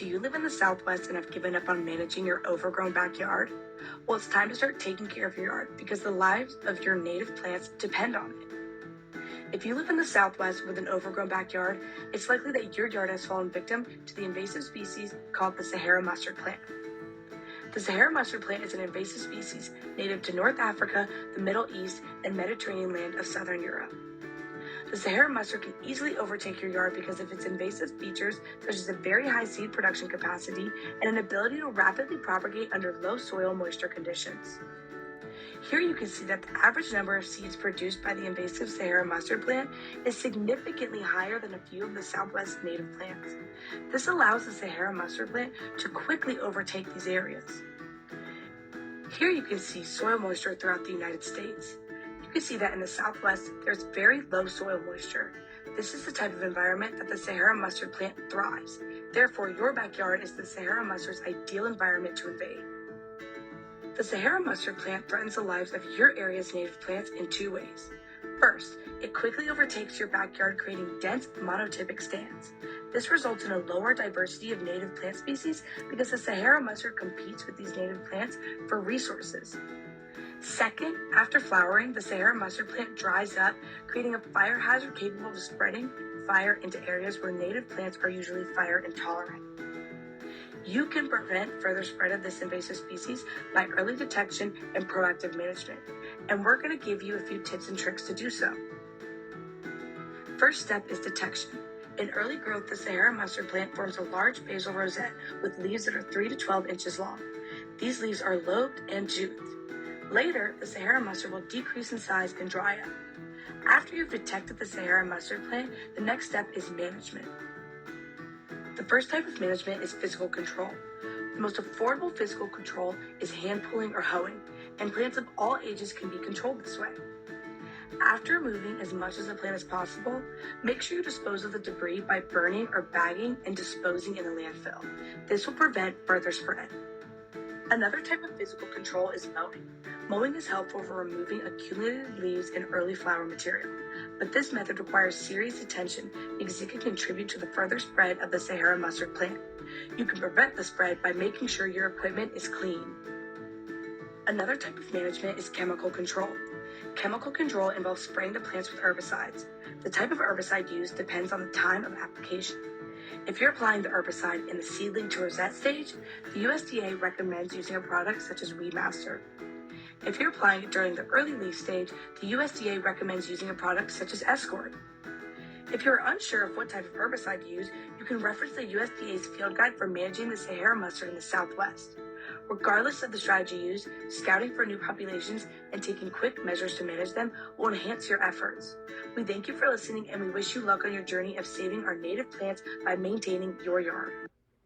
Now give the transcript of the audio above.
Do you live in the Southwest and have given up on managing your overgrown backyard? Well, it's time to start taking care of your yard because the lives of your native plants depend on it. If you live in the Southwest with an overgrown backyard, it's likely that your yard has fallen victim to the invasive species called the Sahara mustard plant. The Sahara mustard plant is an invasive species native to North Africa, the Middle East, and Mediterranean land of Southern Europe. The Sahara mustard can easily overtake your yard because of its invasive features, such as a very high seed production capacity and an ability to rapidly propagate under low soil moisture conditions. Here you can see that the average number of seeds produced by the invasive Sahara mustard plant is significantly higher than a few of the Southwest native plants. This allows the Sahara mustard plant to quickly overtake these areas. Here you can see soil moisture throughout the United States. You can see that in the Southwest, there's very low soil moisture. This is the type of environment that the Sahara mustard plant thrives. Therefore, your backyard is the Sahara mustard's ideal environment to invade. The Sahara mustard plant threatens the lives of your area's native plants in two ways. First, it quickly overtakes your backyard, creating dense monotypic stands. This results in a lower diversity of native plant species because the Sahara mustard competes with these native plants for resources. Second, after flowering, the Sahara mustard plant dries up, creating a fire hazard capable of spreading fire into areas where native plants are usually fire intolerant. You can prevent further spread of this invasive species by early detection and proactive management, and we're going to give you a few tips and tricks to do so. First step is detection. In early growth, the Sahara mustard plant forms a large basal rosette with leaves that are 3 to 12 inches long. These leaves are lobed and toothed. Later, the Sahara mustard will decrease in size and dry up. After you've detected the Sahara mustard plant, the next step is management. The first type of management is physical control. The most affordable physical control is hand pulling or hoeing, and plants of all ages can be controlled this way. After removing as much of the plant as possible, make sure you dispose of the debris by burning or bagging and disposing in the landfill. This will prevent further spread. Another type of physical control is mowing. Mowing is helpful for removing accumulated leaves and early flower material, but this method requires serious attention because it can contribute to the further spread of the Sahara mustard plant. You can prevent the spread by making sure your equipment is clean. Another type of management is chemical control. Chemical control involves spraying the plants with herbicides. The type of herbicide used depends on the time of application. If you're applying the herbicide in the seedling to rosette stage, the USDA recommends using a product such as Weedmaster. If you're applying it during the early leaf stage, the USDA recommends using a product such as Escort. If you're unsure of what type of herbicide to use, you can reference the USDA's field guide for managing the Sahara mustard in the Southwest. Regardless of the strategy used, scouting for new populations and taking quick measures to manage them will enhance your efforts. We thank you for listening and we wish you luck on your journey of saving our native plants by maintaining your yard.